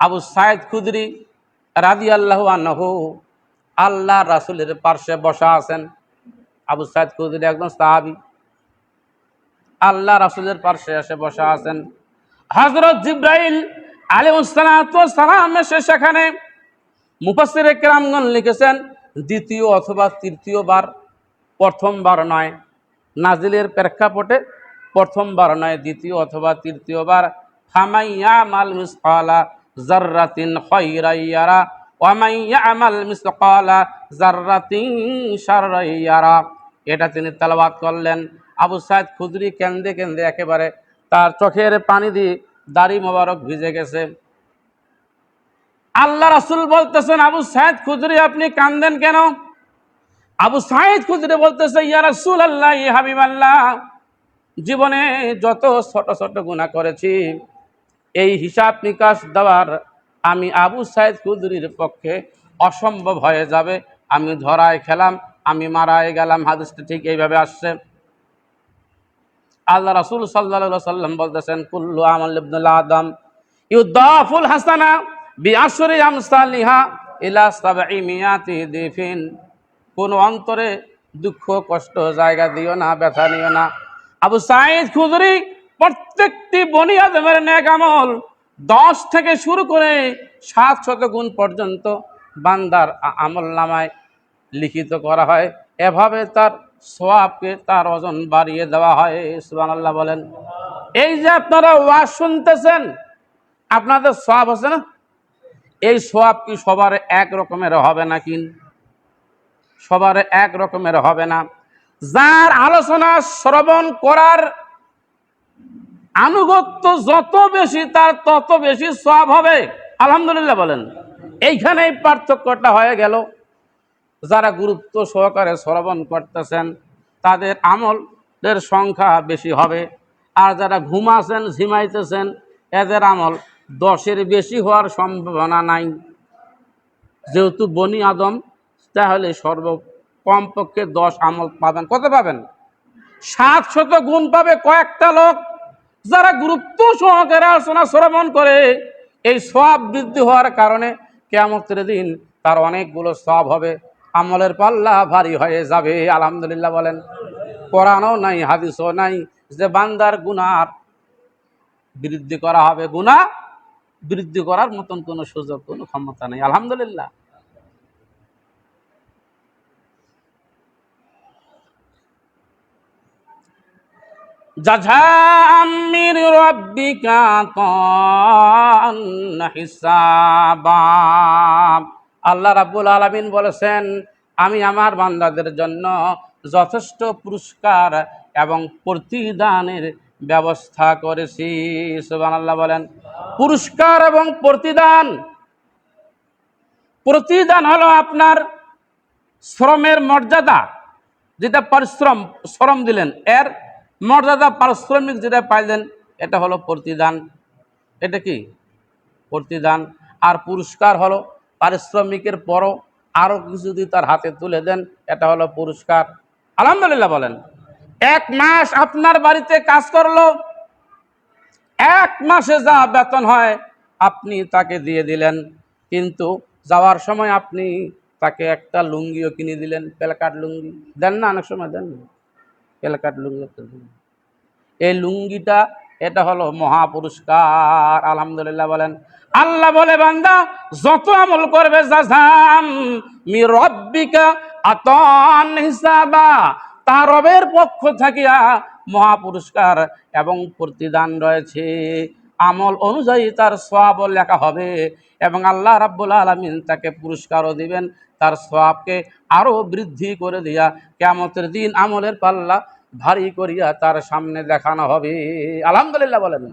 আবু সাঈদ খুদরি রাদিয়াল্লাহু আনহু আল্লাহ রাসূলের পার্শ্বে বসা আছেন। আবু সাঈদ খুদরি একজন সাহাবী, আল্লাহ রাসূলের পার্শ্বে এসে বসা আছেন। হযরত জিবরাইল আলাইহিস সালাম এসে সেখানে, মুফাসসিরে কেরামগণ লিখেছেন দ্বিতীয় অথবা তৃতীয়বার, প্রথমবার নয়, নাজিলের প্রেক্ষাপটে প্রথমবার নয়, দ্বিতীয় অথবা তৃতীয়বার। ফামাইয়ামাল মিসকালা যাররাতিন খায়রান ইয়ারা ওয়া মাইয়ামাল মিসকালা যাররাতিন শাররান ইয়ারা। এটা তিনি তেলাওয়াত করলেন। আবু সাঈদ খুদরি কেঁদে কেঁদে একেবারে তার চোখের পানি দিয়ে দাড়ি মোবারক ভিজে গেছে। আল্লাহ রাসূল বলতেছেন, আবু সাঈদ খুদরি আপনি কাঁদেন কেন? আবু সাঈদ খুদরি বলতেছে, ইয়া রাসূলুল্লাহ, ইয়া হাবিবাল্লাহ, জীবনে যত ছোট ছোট গুনাহ করেছি এই হিসাব নিকাশ দেওয়ার আমি আবু সাঈদ খুদরির পক্ষে অসম্ভব হয়ে যাবে। আমি ধরায় খেলাম, আমি মারায় গেলাম। হাদিসটা ঠিক এইভাবে আসছে। আল্লাহ রাসূল সাল্লাল্লাহু আলাইহি ওয়াসাল্লাম বলতেছেন, কুল্লু আমাল ইবনুল আদম ইউদাফুল হাসানা বিআশরি আমসালিহা ইলা ৭০০ দিফিন। কোন অন্তরে দুঃখ কষ্ট জায়গা দিও না, ব্যথা নিও না। আবু সাঈদ খুদরি প্রত্যেকটি বনি আদমের নেক আমল 10 থেকে শুরু করে 700 গুণ পর্যন্ত বান্দার আমল নামায় লিখিত করা হয়। এভাবে তার সওয়াবকে, তার ওজন বাড়িয়ে দেওয়া হয়। সুবহানাল্লাহ বলেন। এই যে আপনারা ওয়াজ শুনতেছেন, আপনাদের সওয়াব আছে না? এই সওয়াব কি সবার এক রকমের হবে নাকি? সবার এক রকমের হবে না। যার আলোচনা শ্রবণ করার আনুগত্য যত বেশি, তার তত বেশি সওয়াব হবে। আলহামদুলিল্লাহ বলেন। এইখানেই পার্থক্যটা হয়ে গেল। যারা গুরুত্ব সহকারে শ্রবণ করতেছেন তাদের আমলের সংখ্যা বেশি হবে, আর যারা ঘুমাচ্ছেন, ঝিমাইতেছেন, এদের আমল 10-এর বেশি হওয়ার সম্ভাবনা নাই। যেহেতু বনি আদম, তাহলে কমপক্ষে 10 আমল পাবেন। কত পাবেন? 700 গুণ পাবে কয়েকটা লোক যারা গুরুত্ব সহকারে আলোচনা শ্রবণ করে। এই সওয়াব বৃদ্ধি হওয়ার কারণে কিয়ামতের দিন তার অনেকগুলো সওয়াব হবে, আমলের পাল্লা ভারী হয়ে যাবে। আলহামদুলিল্লাহ বলেন। কোরআনও নাই, হাদিসও নাই যে বান্দার গুনাহ বৃদ্ধি করা হবে। গুনাহ বৃদ্ধি করার মতন কোনো সুযোগ, কোনো ক্ষমতা নেই। আলহামদুলিল্লাহ। জাযাআম মির রাব্বিকা আতাআন হিসাবা। আল্লাহ রাব্বুল আলামিন বলেছেন, আমি আমার বান্দাদের জন্য যথেষ্ট পুরস্কার এবং প্রতিদানের ব্যবস্থা করেছি। সুবহানাল্লাহ বলেন। পুরস্কার এবং প্রতিদান। প্রতিদান হলো আপনার শ্রমের মর্যাদা, যেটা পরিশ্রম, শ্রম দিলেন, এর মর্যাদা, পারিশ্রমিক যেটা পাইলেন, এটা হলো প্রতিদান। এটা কি? প্রতিদান। আর পুরস্কার হলো পারিশ্রমিকের পরও আরো কিছু যদি তার হাতে তুলে দেন, এটা হলো পুরস্কার। আলহামদুলিল্লাহ বলেন। 1 মাস আপনার বাড়িতে কাজ করলো, 1 মাসে যা বেতন হয় আপনি তাকে দিয়ে দিলেন, কিন্তু যাওয়ার সময় আপনি তাকে একটা লুঙ্গিও কিনে দিলেন। পেলকাট লুঙ্গি দেন না? অনেক সময় দেন না? পেলকাট লুঙ্গি। এই লুঙ্গিটা, এটা হলো মহা পুরস্কার। আলহামদুলিল্লাহ বলেন। আল্লাহ বলে, বান্দা যত আমল করবে, জাযাআম মির রাব্বিকা আতাআন হিসাবা, তার রবের পক্ষ থাকিয়া মহা পুরস্কার এবং প্রতিদান রয়েছে। আমল অনুযায়ী তার সওয়াব লেখা হবে এবং আল্লাহ রাব্বুল আলামিন তাকে পুরস্কারও দিবেন। তার সওয়াবকে আরো বৃদ্ধি করে দিয়া কিয়ামতের দিন আমলের পাল্লা ভারী করিয়া তার সামনে দেখানো হবে। আলহামদুলিল্লাহ বলেন।